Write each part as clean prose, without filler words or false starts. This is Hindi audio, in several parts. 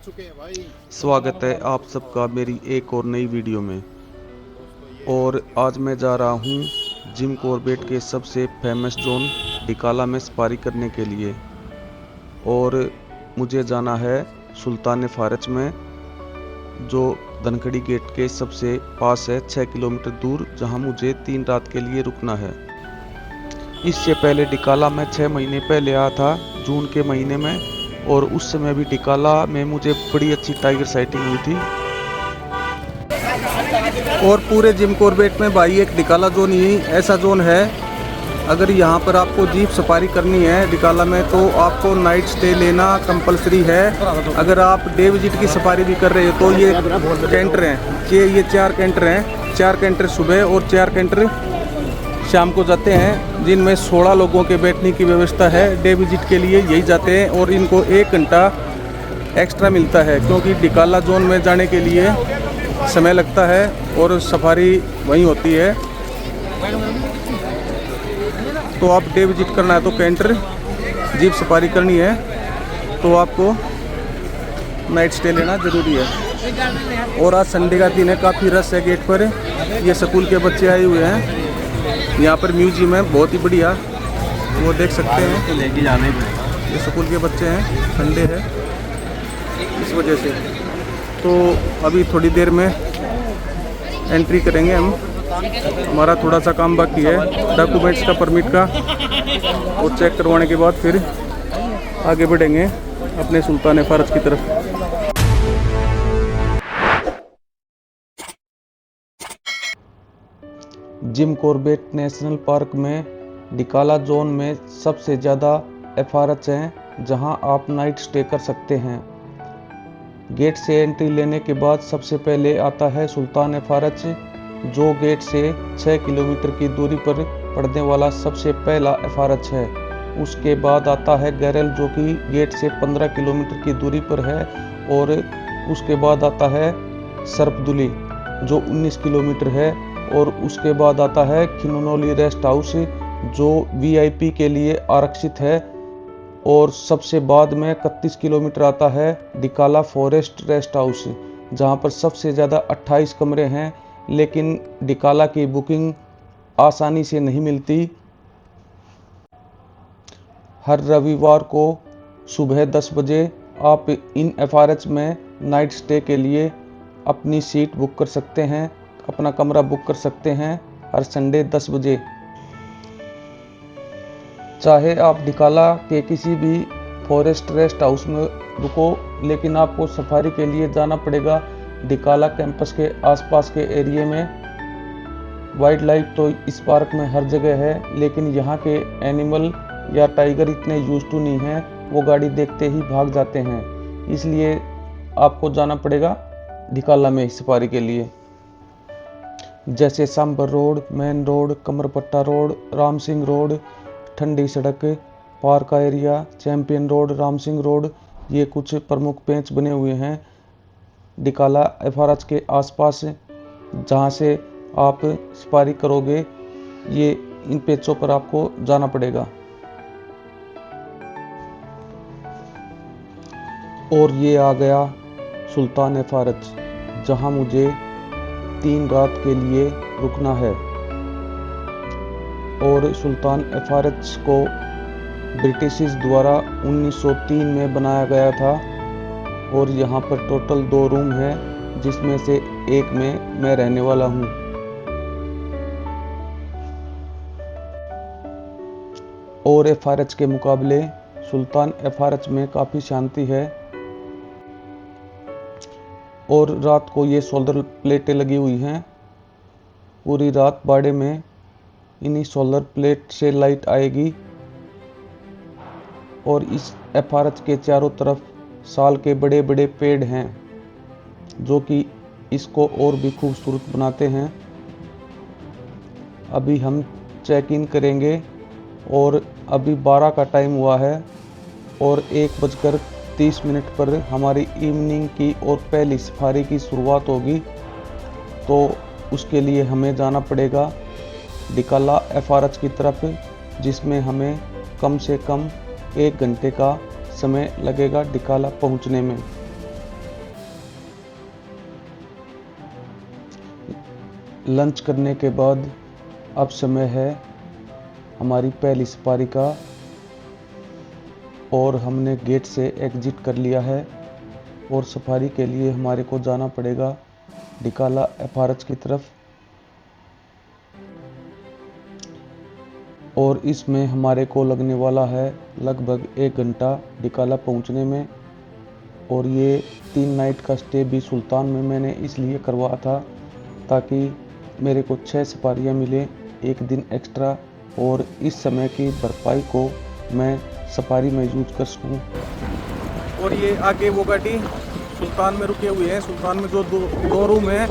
चुके हैं भाई। स्वागत है आप सबका मेरी एक और नई वीडियो में। और आज मैं जा रहा हूँ जिम कॉर्बेट के सबसे फेमस जोन डिकाला में सफारी करने के लिए। और मुझे जाना है सुल्तान फारच में, जो धनखड़ी गेट के सबसे पास है, 6 किलोमीटर दूर, जहाँ मुझे 3 रात के लिए रुकना है। इससे पहले डिकाला में 6 महीने पहले आया था, जून के महीने में, और उस समय भी डिकाला में मुझे बड़ी अच्छी टाइगर साइटिंग हुई थी। और पूरे जिम कॉर्बेट में भाई एक डिकाला जोन ही ऐसा जोन है, अगर यहाँ पर आपको जीप सफारी करनी है डिकाला में तो आपको नाइट स्टे लेना कंपलसरी है। अगर आप डे विजिट की सफारी भी कर रहे हो तो ये कैंटर हैं, ये 4 कैंटर हैं, 4 कैंटर सुबह और 4 कैंटर शाम को जाते हैं, जिनमें 16 लोगों के बैठने की व्यवस्था है। डे विजिट के लिए यही जाते हैं और इनको 1 घंटा एक्स्ट्रा मिलता है, क्योंकि डिकाला जोन में जाने के लिए समय लगता है और सफारी वहीं होती है। तो आप डे विजिट करना है तो कैंटर, जीप सफारी करनी है तो आपको नाइट स्टे लेना ज़रूरी है। और आज संडे का दिन है, काफ़ी रश है गेट पर। ये स्कूल के बच्चे आए हुए हैं, यहाँ पर म्यूजियम है बहुत ही बढ़िया, वो देख सकते हैं। तो लेके जाना ही पड़ेगा, ये स्कूल के बच्चे हैं, संडे है इस वजह से। तो अभी थोड़ी देर में एंट्री करेंगे हम, हमारा थोड़ा सा काम बाकी है डॉक्यूमेंट्स का, परमिट का, और चेक करवाने के बाद फिर आगे बढ़ेंगे अपने सुल्तान फारच की तरफ। जिम कॉर्बेट नेशनल पार्क में डिकाला जोन में सबसे ज़्यादा एफआरएच हैं, जहां आप नाइट स्टे कर सकते हैं। गेट से एंट्री लेने के बाद सबसे पहले आता है सुल्तान फारच, जो गेट से 6 किलोमीटर की दूरी पर पड़ने वाला सबसे पहला एफआरएच है। उसके बाद आता है गैरल, जो कि गेट से 15 किलोमीटर की दूरी पर है। और उसके बाद आता है सरपदुली, जो 19 किलोमीटर है। और उसके बाद आता है खिनोनोली रेस्ट हाउस, जो वीआईपी के लिए आरक्षित है। और सबसे बाद में 31 किलोमीटर आता है डिकाला फॉरेस्ट रेस्ट हाउस, जहां पर सबसे ज़्यादा 28 कमरे हैं, लेकिन डिकाला की बुकिंग आसानी से नहीं मिलती। हर रविवार को सुबह 10 बजे आप इन एफआरएच में नाइट स्टे के लिए अपनी सीट बुक कर सकते हैं, अपना कमरा बुक कर सकते हैं, हर संडे 10 बजे। चाहे आप डिकाला के किसी भी फॉरेस्ट रेस्ट हाउस में रुको, लेकिन आपको सफारी के लिए जाना पड़ेगा डिकाला कैंपस के आसपास के एरिया में। वाइल्ड लाइफ तो इस पार्क में हर जगह है, लेकिन यहाँ के एनिमल या टाइगर इतने यूज्ड टू नहीं हैं, वो गाड़ी देखते ही भाग जाते हैं। इसलिए आपको जाना पड़ेगा डिकाला में सफारी के लिए, जैसे Sambar road, main road, Kamarpatta road, Ram Singh road, ठंडी सड़क, पार्क का area, champion road, Ram Singh road, ये कुछ प्रमुख पेंच बने हुए हैं डिकाला एफआरएच के आसपास, जहां से आप सफारी करोगे। ये इन पेचों पर आपको जाना पड़ेगा। और ये आ गया सुल्तान फारच, जहां मुझे 3 रात के लिए रुकना है। और सुल्तान फारच को ब्रिटिश द्वारा 1903 में बनाया गया था। और यहाँ पर टोटल 2 रूम है, जिसमें से एक में मैं रहने वाला हूँ। और एफआरएच के मुकाबले सुल्तान एफआरएच में काफ़ी शांति है। और रात को ये सोलर प्लेटें लगी हुई हैं, पूरी रात बाड़े में इन्हीं सोलर प्लेट से लाइट आएगी। और इस एफआरएच के चारों तरफ साल के बड़े बड़े पेड़ हैं, जो कि इसको और भी खूबसूरत बनाते हैं। अभी हम चेक इन करेंगे और अभी 12 का टाइम हुआ है और 1:30 पर हमारी इवनिंग की और पहली सफारी की शुरुआत होगी। तो उसके लिए हमें जाना पड़ेगा डिकाला एफआरएच की तरफ, जिसमें हमें कम से कम 1 घंटे का समय लगेगा डिकाला पहुंचने में। लंच करने के बाद अब समय है हमारी पहली सफारी का और हमने गेट से एग्जिट कर लिया है और सफारी के लिए हमारे को जाना पड़ेगा डिकाला एफआरएच की तरफ और इसमें हमारे को लगने वाला है लगभग 1 घंटा डिकाला पहुंचने में। और ये 3 नाइट का स्टे भी सुल्तान में मैंने इसलिए करवाया था ताकि मेरे को 6 सफारियाँ मिले, 1 दिन एक्स्ट्रा, और इस समय की भरपाई को मैं सफारी में यूज कर सकूँ। और ये आगे वो गाड़ी सुल्तान में रुके हुए हैं। सुल्तान में जो दो रूम है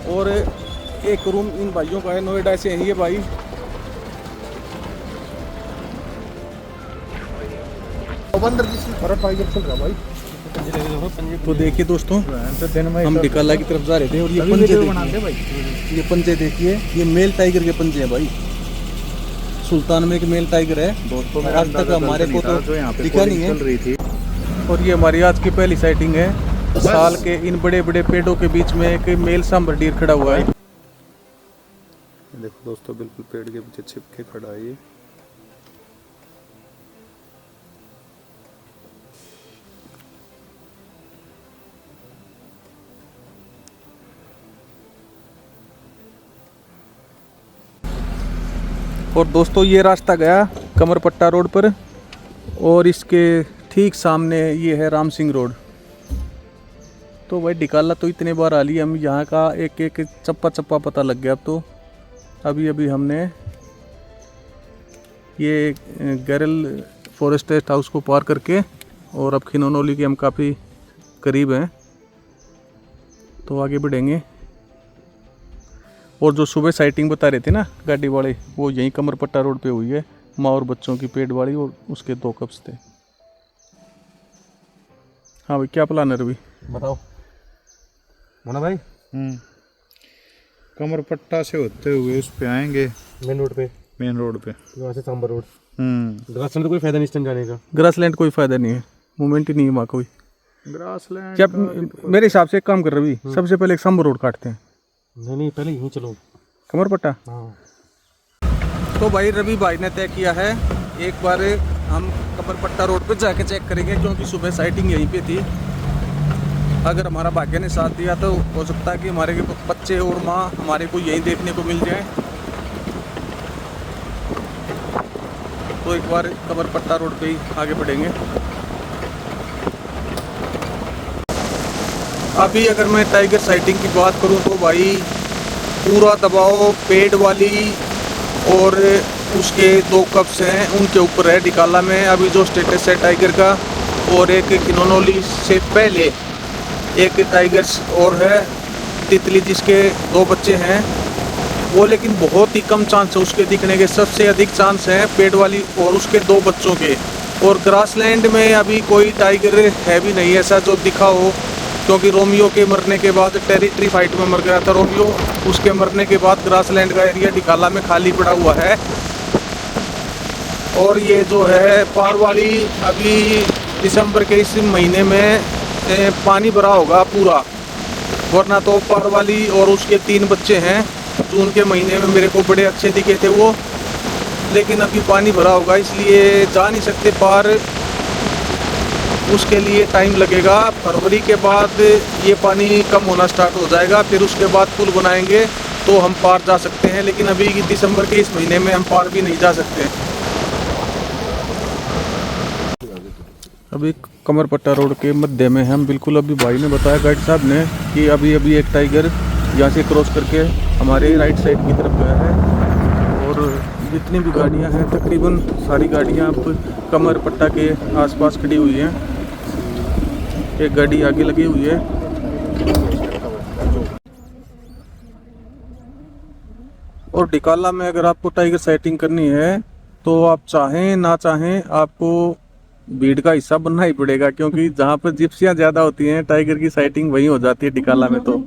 और एक रूम इन भाइयों का है, नोएडा से है ये भाई। टाइगर चल रहा भाई। तो देखिए दोस्तों, हम डिकाला की तरफ जा रहे थे और ये पंजे देखिए, ये पंजे देखिए, ये मेल टाइगर के पंजे हैं भाई। सुल्तान में एक मेल टाइगर है दोस्तों, आज तक हमारे को तो दिखा नहीं है। और ये हमारी आज की पहली साइटिंग है। साल के इन बड़े बड़े पेड़ों के बीच में एक मेल सांबर डीर खड़ा हुआ है। देखो दोस्तों, बिल्कुल पेड़ के पीछे छिपके खड़ा है ये। और दोस्तों, ये रास्ता गया कमरपट्टा रोड पर और इसके ठीक सामने ये है राम सिंह रोड। तो भाई डिकाला तो इतने बार आ लिया, हम यहाँ का एक एक चप्पा चप्पा पता लग गया। अब तो अभी हमने ये गैरल फॉरेस्ट रेस्ट हाउस को पार करके और अब खिनोनोली के हम काफ़ी करीब हैं, तो आगे बढ़ेंगे। और जो सुबह साइटिंग बता रहे थे ना गाड़ी वाले, वो यहीं कमरपट्टा रोड पे हुई है, माँ और बच्चों की पेट वाली, और उसके 2 कप्स थे। हाँ भाई, क्या प्लान है रवि, बताओ। मोना भाई, कमरपट्टा से होते हुए उस पे आएंगे मेन रोड पे वहाँ से सांबर रोड। ग्रासलैंड कोई फायदा नहीं इस टाइम जाने का। ग्रासलैंड कोई फायदा नहीं है, मूवमेंट ही नहीं है वहाँ कोई। ग्रासलैंड जब मेरे हिसाब से एक काम कर रवि, सबसे पहले एक सांबर रोड काटते हैं। नहीं, पहले यहीं चलो कमरपट्टा। हाँ। तो भाई रवि भाई ने तय किया है एक बार हम कमरपट्टा रोड पे जाके चेक करेंगे, क्योंकि सुबह साइटिंग यहीं पे थी। अगर हमारा भाग्य ने साथ दिया तो हो सकता है कि हमारे बच्चे और माँ हमारे को यहीं देखने को मिल जाए। तो एक बार कमरपट्टा रोड पे ही आगे बढ़ेंगे। अभी अगर मैं टाइगर साइटिंग की बात करूं तो भाई पूरा दबाव पेड़ वाली और उसके 2 कप्स हैं उनके ऊपर है डिकाला में। अभी जो स्टेटस है टाइगर का, और एक खिनोनोली से पहले एक टाइगर और है तितली जिसके 2 बच्चे हैं वो, लेकिन बहुत ही कम चांस है उसके दिखने के। सबसे अधिक चांस है पेड़ वाली और उसके 2 बच्चों के। और ग्रासलैंड में अभी कोई टाइगर है भी नहीं ऐसा जो दिखा हो, क्योंकि रोमियो के मरने के बाद टेरिटरी फाइट में मर गया था रोमियो, उसके मरने के बाद ग्रासलैंड का एरिया डिकाला में खाली पड़ा हुआ है। और ये जो है पार वाली, अभी दिसंबर के इस महीने में पानी भरा होगा पूरा, वरना तो पार वाली और उसके 3 बच्चे हैं जून के महीने में मेरे को बड़े अच्छे दिखे थे वो, लेकिन अभी पानी भरा होगा इसलिए जा नहीं सकते पार। उसके लिए टाइम लगेगा। फरवरी के बाद ये पानी कम होना स्टार्ट हो जाएगा, फिर उसके बाद पुल बनाएंगे तो हम पार जा सकते हैं, लेकिन अभी दिसंबर के इस महीने में हम पार भी नहीं जा सकते। अभी कमरपट्टा रोड के मध्य में हम बिल्कुल, अभी भाई ने बताया गाइड साहब ने कि अभी एक टाइगर यहाँ से क्रॉस करके हमारे राइट साइड की तरफ गया है। और जितनी भी गाड़ियाँ हैं तकरीबन सारी गाड़ियाँ अब कमरपट्टा के आसपास खड़ी हुई हैं। एक गाड़ी आगे लगी हुई है। और डिकाला में अगर आपको टाइगर साइटिंग करनी है तो आप चाहें ना चाहें आपको भीड़ का हिस्सा बनना ही पड़ेगा, क्योंकि जहाँ पर जिप्सियाँ ज़्यादा होती हैं टाइगर की साइटिंग वहीं हो जाती है डिकाला में। तो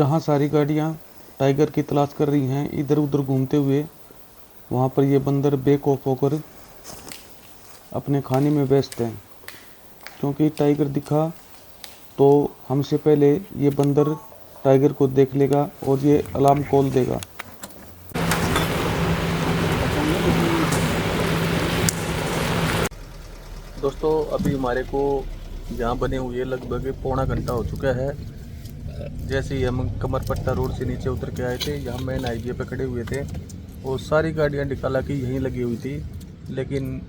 जहाँ सारी गाड़ियाँ टाइगर की तलाश कर रही हैं इधर उधर घूमते हुए, वहाँ पर ये बंदर बेक ऑफ होकर अपने खाने में व्यस्त हैं, क्योंकि टाइगर दिखा तो हमसे पहले ये बंदर टाइगर को देख लेगा और ये अलार्म कॉल देगा। दोस्तों अभी हमारे को यहाँ बने हुए लगभग पौना घंटा हो चुका है। जैसे ही हम कमरपट्टा रोड से नीचे उतर के आए थे, यहाँ मेन हाईवे पे खड़े हुए थे और सारी गाड़ियाँ निकाला की यहीं लगी हुई थी, लेकिन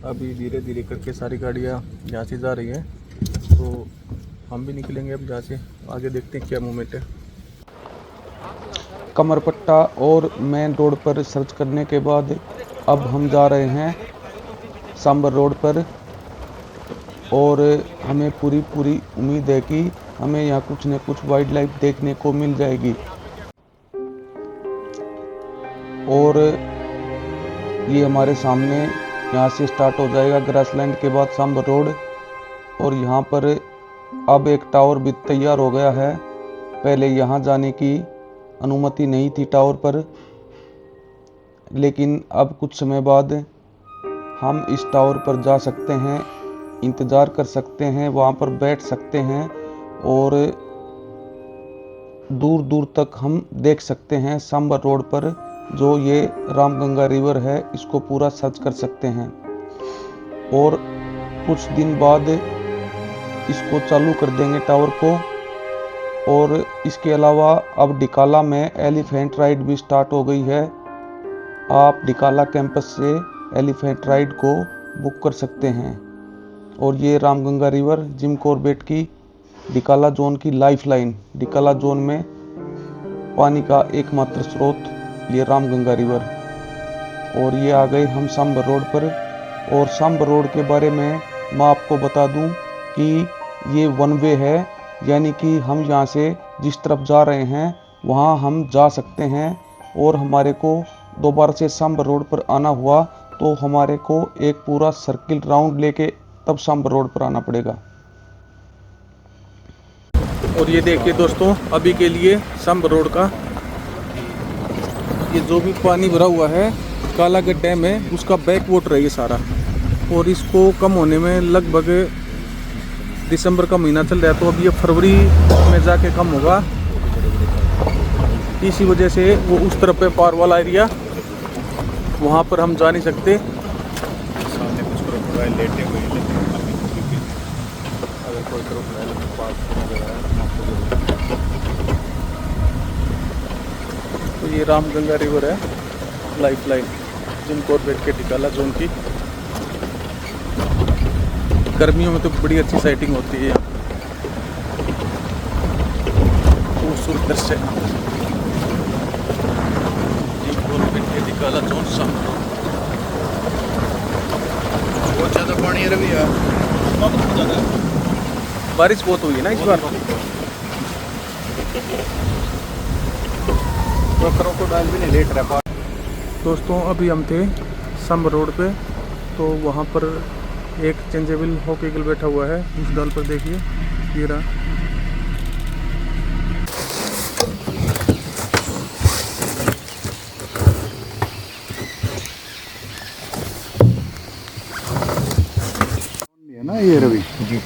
अभी धीरे धीरे करके सारी गाड़ियाँ यहाँ से जा रही हैं, तो हम भी निकलेंगे अब यहाँ से। आगे देखते हैं क्या मूवमेंट है। कमरपट्टा और मेन रोड पर सर्च करने के बाद अब हम जा रहे हैं सांबर रोड पर, और हमें पूरी उम्मीद है कि हमें यहाँ कुछ न कुछ वाइल्ड लाइफ देखने को मिल जाएगी। और ये हमारे सामने यहाँ से स्टार्ट हो जाएगा ग्रासलैंड के बाद सांबर रोड, और यहाँ पर अब एक टावर भी तैयार हो गया है। पहले यहाँ जाने की अनुमति नहीं थी टावर पर, लेकिन अब कुछ समय बाद हम इस टावर पर जा सकते हैं, इंतज़ार कर सकते हैं, वहाँ पर बैठ सकते हैं और दूर दूर तक हम देख सकते हैं सांबर रोड पर जो ये रामगंगा रिवर है, इसको पूरा सर्च कर सकते हैं। और कुछ दिन बाद इसको चालू कर देंगे टावर को। और इसके अलावा अब डिकाला में एलिफेंट राइड भी स्टार्ट हो गई है। आप डिकाला कैंपस से एलिफेंट राइड को बुक कर सकते हैं। और ये रामगंगा रिवर जिम कॉर्बेट की डिकाला जोन की लाइफलाइन, डिकाला जोन में पानी का एकमात्र स्रोत ये रामगंगा रिवर। और ये आ गए हम सांबर रोड पर। और सांबर रोड के बारे में मैं आपको बता दूं कि ये वन वे है, यानी कि हम यहाँ से जिस तरफ जा रहे हैं वहाँ हम जा सकते हैं। और हमारे को दोबारा से सांबर रोड पर आना हुआ तो हमारे को एक पूरा सर्किल राउंड लेके तब सांबर रोड पर आना पड़ेगा। और ये देखिए दोस्तों, अभी के लिए सांबर रोड का ये जो भी पानी भरा हुआ है कालागढ़ डैम है, उसका बैक वाटर है ये सारा। और इसको कम होने में लगभग दिसंबर का महीना चल रहा है, तो अब ये फरवरी में जाके कम होगा। इसी वजह से वो उस तरफ पे पार वाला एरिया वहाँ पर हम जा नहीं सकते। सामने कुछ क्रोकोडाइल लेटे हुए हैं, अगर कोई क्रोकोडाइल के पास नजर आए तो ये रामगंगा रिवर है, लाइफलाइन जिम कॉर्बेट के डिकाला जोन की। गर्मियों में तो बड़ी अच्छी साइटिंग होती है, खूबसूरत दृश्य। जिम कॉर्बेट के डिकाला जोन सामने बहुत ज़्यादा पानी है रवि यार, बारिश बहुत हुई है ना इस बार। क्रोकोडाइल भी नहीं लेट रहा। दोस्तों अभी हम थे सांबर रोड पे, तो वहाँ पर एक चेंजेबल हॉक ईगल बैठा हुआ है इस डाल पर, देखिए ये रहा। है ना ये रवि जी।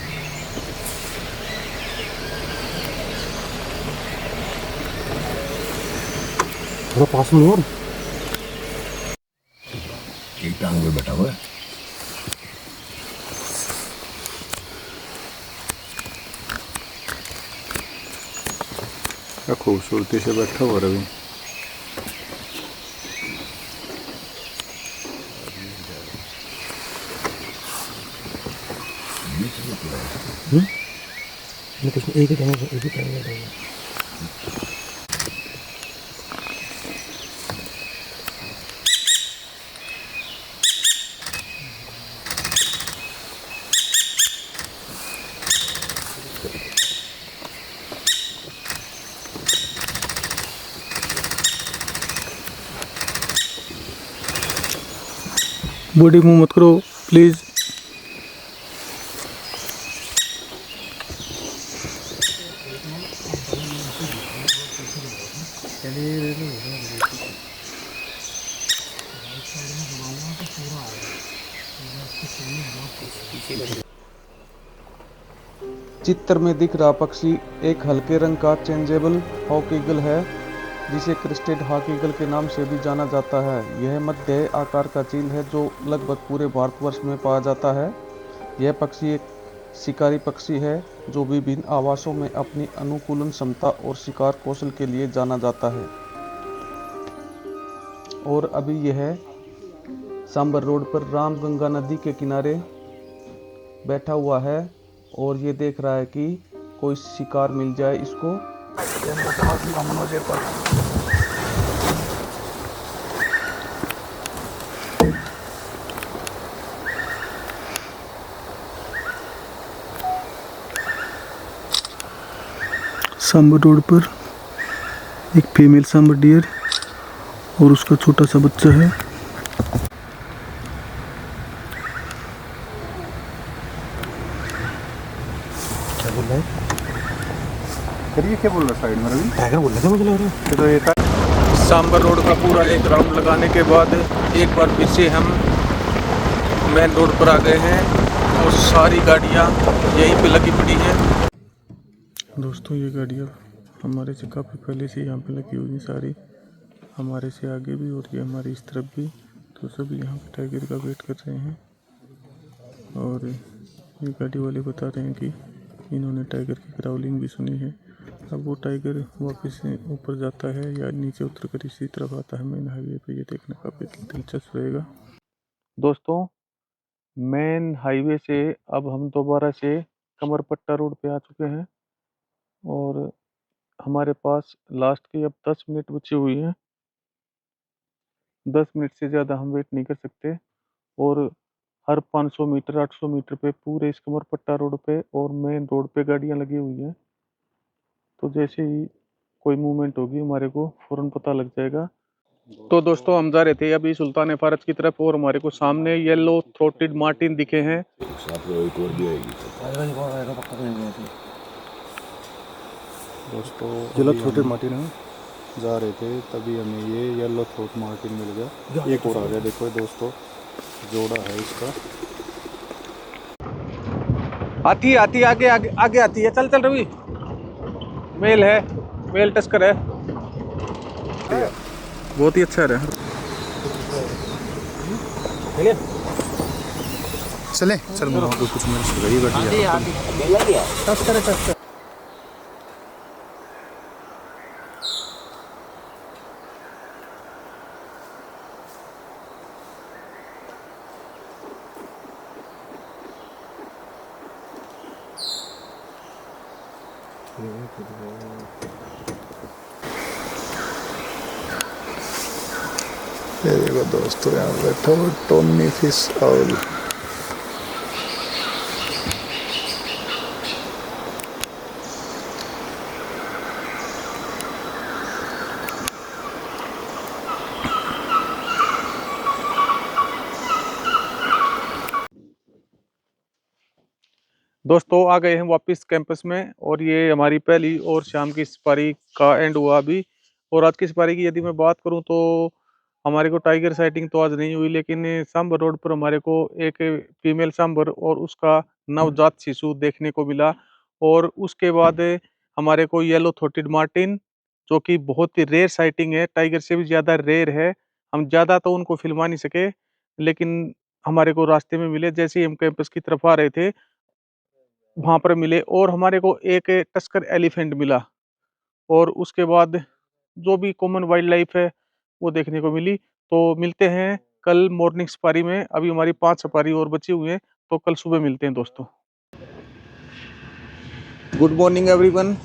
थोड़ा पास में और एक टांग में बैठा हुआ है। क्या खूबसूरती से बैठा हुआ रवि। एक ही टांग बॉडी मूव मत करो प्लीज़। चित्र में दिख रहा पक्षी एक हल्के रंग का चेंजेबल हॉक ईगल है, जिसे क्रेस्टेड हॉक ईगल के नाम से भी जाना जाता है। यह मध्य आकार का चील है जो लगभग पूरे भारतवर्ष में पाया जाता है। यह पक्षी एक शिकारी पक्षी है जो विभिन्न आवासों में अपनी अनुकूलन क्षमता और शिकार कौशल के लिए जाना जाता है। और अभी यह सांबर रोड पर रामगंगा नदी के किनारे बैठा हुआ है और ये देख रहा है कि कोई शिकार मिल जाए इसको। सांबर रोड पर एक फीमेल सांबर डियर और उसका छोटा सा बच्चा है। क्या बोल रहा है? करिए, क्या बोल रहा है? साइड में रवि टाइगर बोल रहे थे मुझे लग रहा है। तो ये सांबर रोड का पूरा एक राउंड लगाने के बाद एक बार फिर से हम मेन रोड पर आ गए हैं और सारी गाड़ियाँ यहीं पे लगी पड़ी हैं। दोस्तों, ये गाड़ियाँ हमारे से काफ़ी पहले से यहाँ पे लगी हुई हैं, सारी हमारे से आगे भी और ये हमारी इस तरफ भी। तो सभी यहाँ पे टाइगर का वेट कर रहे हैं और ये गाड़ी वाले बता रहे हैं कि इन्होंने टाइगर की क्राउलिंग भी सुनी है। अब वो टाइगर वापस से ऊपर जाता है या नीचे उतर कर इसी तरफ आता है मेन हाईवे पे, ये देखना काफ़ी दिलचस्प रहेगा। दोस्तों, मेन हाईवे से अब हम दोबारा से कमरपट्टा रोड पे आ चुके हैं और हमारे पास लास्ट की अब 10 मिनट बची हुई हैं। 10 मिनट से ज़्यादा हम वेट नहीं कर सकते और हर 500 मीटर 800 मीटर पे पूरे इस कमरपट्टा रोड पे और मेन रोड पे गाड़ियाँ लगी हुई हैं। तो जैसे ही कोई मूवमेंट होगी हमारे को फ़ौरन पता लग जाएगा। तो दोस्तों, हम जा रहे थे अभी सुल्तान फारज की तरफ और हमारे को सामने येलो थ्रोटेड मार्टिन दिखे हैं। साथ में एक और भी आएगी। दोस्तों, येलो थ्रोटेड मार्टिन हम जा रहे थे तभी हमें ये येलो थ्रोट मार्टिन मिल गया। एक और आ गया, देखो दोस्तों, जोड़ा है इसका। आती आती आगे आगे आगे आती है। चल चल रवि, मेल है, मेल टस्कर है, बहुत ही अच्छा है। चले चल कुछ मिनट गाड़ी ये देखो दोस्तों, यहाँ बैठा हुआ टोनी फिश ऑयल। दोस्तों, आ गए हैं वापस कैंपस में और ये हमारी पहली और शाम की सफारी का एंड हुआ अभी। और आज की सफारी की यदि मैं बात करूं तो हमारे को टाइगर साइटिंग तो आज नहीं हुई, लेकिन सांबर रोड पर हमारे को एक फीमेल सांबर और उसका नवजात शिशु देखने को मिला। और उसके बाद हमारे को येलो थ्रोटेड मार्टिन, जो कि बहुत ही रेयर साइटिंग है, टाइगर से भी ज़्यादा रेयर है। हम ज़्यादा तो उनको फिल्मा नहीं सके, लेकिन हमारे को रास्ते में मिले जैसे ही हम कैंपस की तरफ आ रहे थे वहाँ पर मिले। और हमारे को एक टस्कर एलिफेंट मिला और उसके बाद जो भी कॉमन वाइल्ड लाइफ है वो देखने को मिली। तो मिलते हैं कल मॉर्निंग सफारी में। अभी हमारी 5 सफारी और बची हुई हैं, तो कल सुबह मिलते हैं दोस्तों। गुड मॉर्निंग एवरीवन,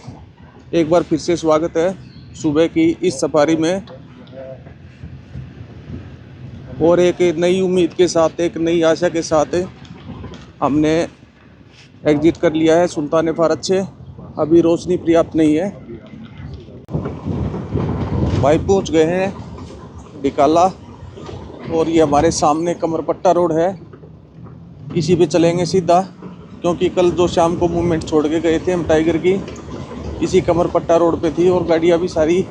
एक बार फिर से स्वागत है सुबह की इस सफारी में और एक नई उम्मीद के साथ, एक नई आशा के साथ हमने एग्जिट कर लिया है सुल्तान फारज से। अभी रोशनी पर्याप्त नहीं है, भाई पहुंच गए हैं डिकाला और ये हमारे सामने कमरपट्टा रोड है, इसी पे चलेंगे सीधा, क्योंकि कल जो शाम को मूवमेंट छोड़ के गए थे हम टाइगर की, इसी कमरपट्टा रोड पे थी और गाड़ियाँ भी सारी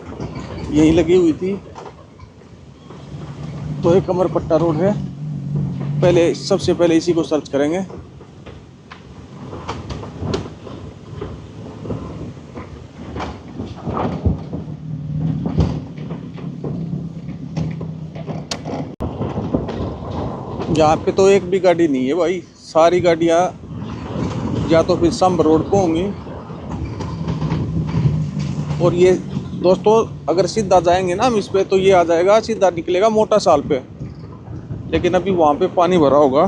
यहीं लगी हुई थी। तो ये कमरपट्टा रोड है। पहले सबसे पहले इसी को सर्च करेंगे। यहाँ पे तो एक भी गाड़ी नहीं है भाई, सारी गाड़ियाँ या तो फिर संभ रोड को होंगी। और ये दोस्तों अगर सीधा जाएंगे ना हम इस पे, तो ये आ जाएगा, सीधा निकलेगा मोटा साल पे। लेकिन अभी वहाँ पे पानी भरा होगा,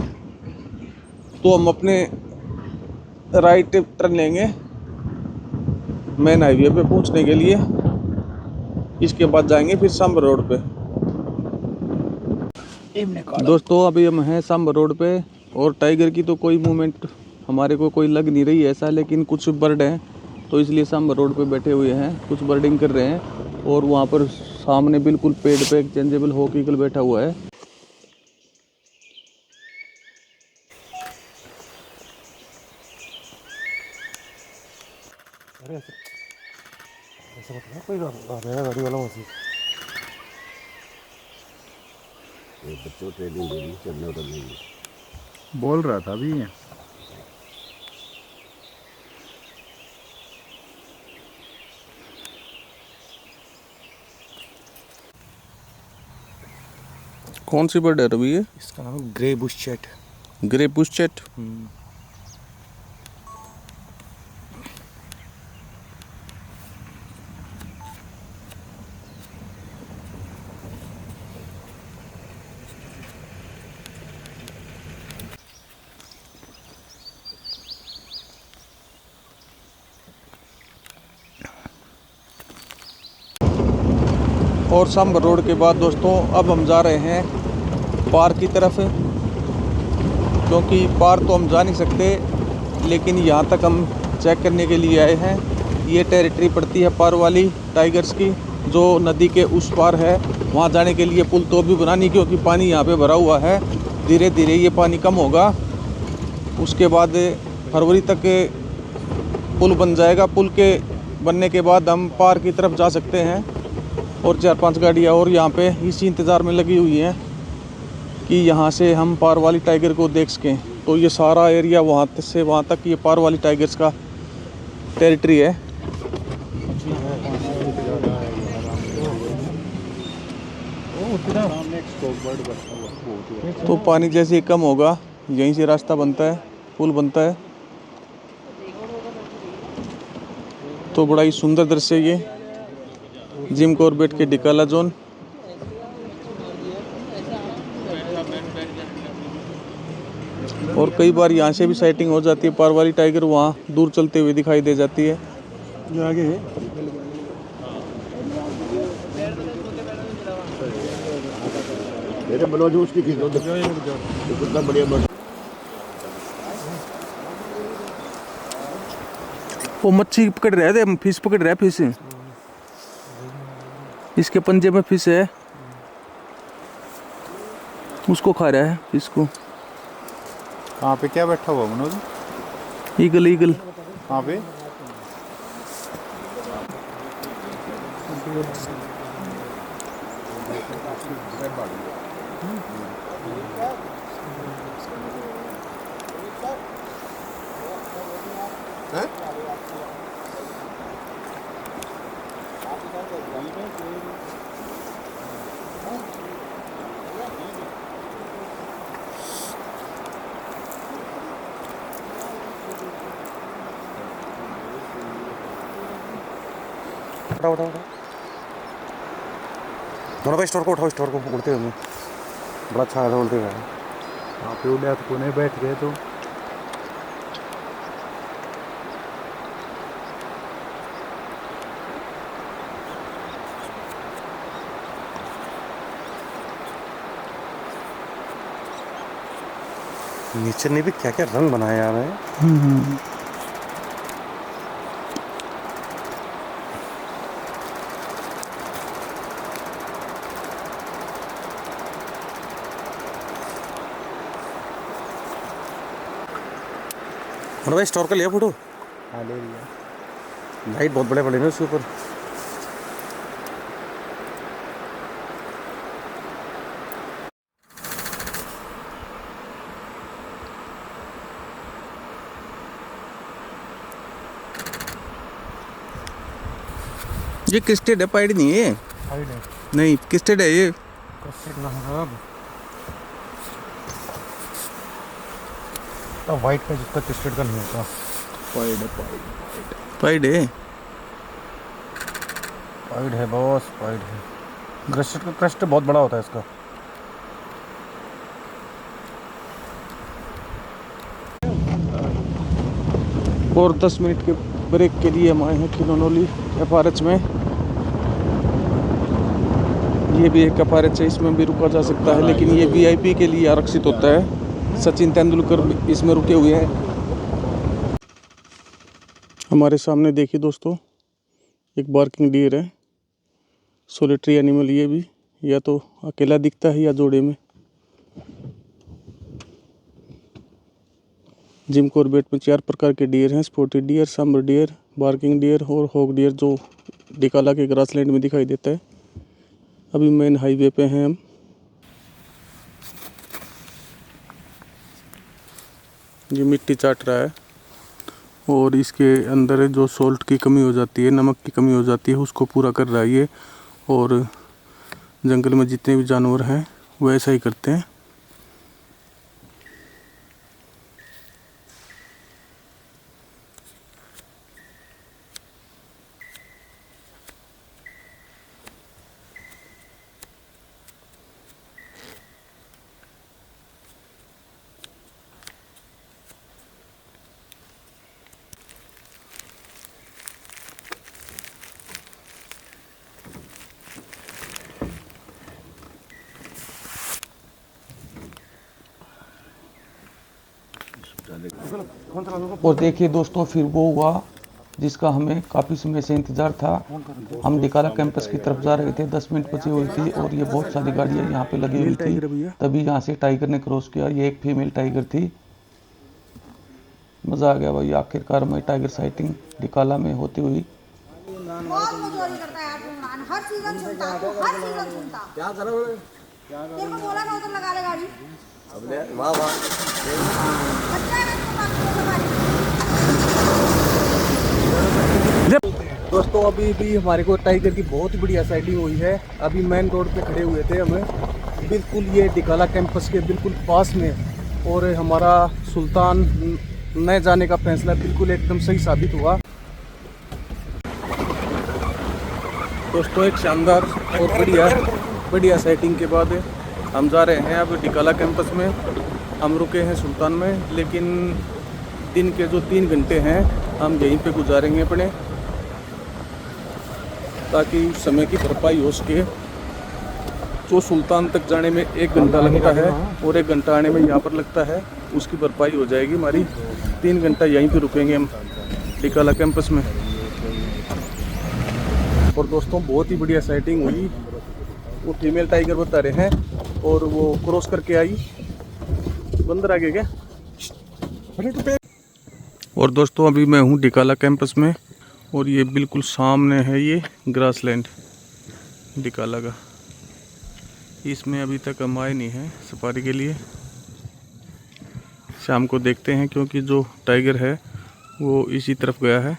तो हम अपने राइट टर्न लेंगे मेन हाईवे पे पहुँचने के लिए। इसके बाद जाएंगे फिर संभ रोड पे। दोस्तों अभी हम हैं संभ रोड पे, और टाइगर की तो कोई मूवमेंट हमारे को कोई लग नहीं रही है ऐसा, लेकिन कुछ बर्ड हैं तो इसलिए संभ रोड पे बैठे हुए हैं, कुछ बर्डिंग कर रहे हैं। और वहाँ पर सामने बिल्कुल पेड़ पे एक चेंजेबल हॉक ईगल बैठा हुआ है। ये बच्चों को ट्रेनिंग देनी, चढ़ने उतरने की। बोल रहा था अभी। कौन सी बर्ड है रवि ये? इसका नाम ग्रे बुशचेट। ग्रे बुशचेट। और संभ रोड के बाद दोस्तों अब हम जा रहे हैं पार की तरफ, क्योंकि पार तो हम जा नहीं सकते, लेकिन यहाँ तक हम चेक करने के लिए आए हैं। ये टेरिटरी पड़ती है पार वाली टाइगर्स की, जो नदी के उस पार है। वहाँ जाने के लिए पुल तो अभी बना नहीं, क्योंकि पानी यहाँ पे भरा हुआ है। धीरे धीरे ये पानी कम होगा, उसके बाद फरवरी तक पुल बन जाएगा। पुल के बनने के बाद हम पार की तरफ जा सकते हैं। और 4-5 गाड़ियाँ और यहाँ पे इसी इंतज़ार में लगी हुई हैं कि यहाँ से हम पार वाली टाइगर को देख सकें। तो ये सारा एरिया वहाँ से वहाँ तक ये पार वाली टाइगर्स का टेरिटरी है। तो पानी जैसे ही कम होगा, यहीं से रास्ता बनता है, पुल बनता है। तो बड़ा ही सुंदर दृश्य ये जिम कॉर्बेट के डिकाला जोन। और कई बार यहाँ से भी साइटिंग हो जाती है, पार वाली टाइगर वहाँ दूर चलते हुए दिखाई दे जाती है। जो आगे है मेरे मनोज उसकी खींचो, कितना बढ़िया बर्ड। वो मच्छी पकड़ रहे थे, फिश पकड़ रहा है। फिश इसके पंजे में फिश है, उसको खा रहा है फिश को। कहाँ पे क्या बैठा हुआ मनोज? ईगल। ईगल कहाँ पे? दोनों भाई स्टोर को उठाओ, स्टोर को उड़ते हुए बड़ा अच्छा है उड़ते हुए। वहाँ पे उड़े तो कोने बैठ गए तो नीचे ने भी क्या क्या रंग बनाए यार है। भाई स्टोर का लिया फोटो? हाँ ले लिया। लाइट बहुत बड़े बड़े ना उसके ऊपर। ये किस स्टेट है? पाइड नहीं है साइड है नहीं, किस स्टेट है ये? तो वाइट का जिसका टेस्टेड का नहीं होता पाइड है। पाइड है बॉस, पाइड है। क्रस्टेड का क्रस्ट बहुत बड़ा होता है इसका। और 10 मिनट के ब्रेक के लिए हम आए हैं खिलौनोली FRH में। ये भी एक FRH है, इसमें भी रुका जा सकता है, लेकिन ये VIP के लिए आरक्षित होता है। सचिन तेंदुलकर भी इसमें रुके हुए हैं। हमारे सामने देखिए दोस्तों, एक बार्किंग डियर है, सोलिटरी एनिमल। ये भी या तो अकेला दिखता है या जोड़े में। जिम कॉर्बेट में 4 प्रकार के डियर हैं, spotted deer, sambar deer, barking deer और हॉग डियर, जो डिकाला के ग्रासलैंड में दिखाई देता है। अभी मेन हाईवे पे हैं हम। ये मिट्टी चाट रहा है और इसके अंदर जो सॉल्ट की कमी हो जाती है, नमक की कमी हो जाती है, उसको पूरा कर रहा है ये। और जंगल में जितने भी जानवर हैं वो ऐसा ही करते हैं। और देखिए दोस्तों, फिर वो हुआ जिसका हमें काफ़ी समय से इंतज़ार था। हम डिकाला कैंपस की तरफ जा रहे थे, 10 मिनट बची हुई थी और ये बहुत सारी गाड़ियाँ यहाँ पे लगी हुई थी। तभी यहाँ से टाइगर ने क्रॉस किया। ये एक फीमेल टाइगर थी। मज़ा आ गया भाई, आखिरकार में टाइगर साइटिंग डिकाला में होती हुई। बहुत मजदूरी करता है यार फरमान, हर सीजन सुनता है, हर सीजन सुनता। क्या करो? तेरे को बोला ना उधर लगा ले गाड़ी। अबे वाह वाह। अच्छा है तो बात गाड़ी। दोस्तों अभी भी हमारे को टाइगर की बहुत बढ़िया साइटिंग हुई है। अभी मेन रोड पे खड़े हुए थे हमें, बिल्कुल ये डिकाला कैंपस के बिल्कुल पास में। और हमारा सुल्तान न जाने का फैसला बिल्कुल एकदम सही साबित हुआ। दोस्तों एक शानदार और बढ़िया सेटिंग के बाद हम जा रहे हैं अब डिकाला कैंपस में। हम रुके हैं सुल्तान में, लेकिन दिन के जो 3 घंटे हैं हम यहीं पे गुजारेंगे अपने, ताकि उस समय की भरपाई हो सके। जो सुल्तान तक जाने में 1 घंटा लगता है और 1 घंटा आने में यहाँ पर लगता है, उसकी भरपाई हो जाएगी हमारी। 3 घंटा यहीं पे रुकेंगे हम डिकाला कैंपस में। और दोस्तों बहुत ही बढ़िया साइटिंग हुई। वो फीमेल टाइगर बता रहे हैं और वो क्रॉस करके आई। बंदर आगे क्या? और दोस्तों अभी मैं हूँ डिकाला कैंपस में और ये बिल्कुल सामने है ये ग्रासलैंड डिकाला का। इसमें अभी तक हम आए नहीं हैं सफारी के लिए। शाम को देखते हैं, क्योंकि जो टाइगर है वो इसी तरफ गया है।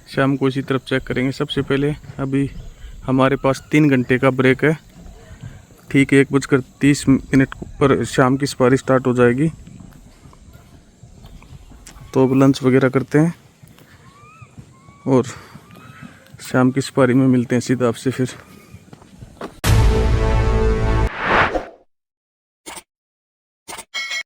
शाम को इसी तरफ चेक करेंगे सबसे पहले। अभी हमारे पास 3 घंटे का ब्रेक है। ठीक 1:30 पर शाम की सफारी स्टार्ट हो जाएगी। तो अब लंच वगैरह करते हैं और शाम की सफारी में मिलते हैं सीधा आपसे फिर।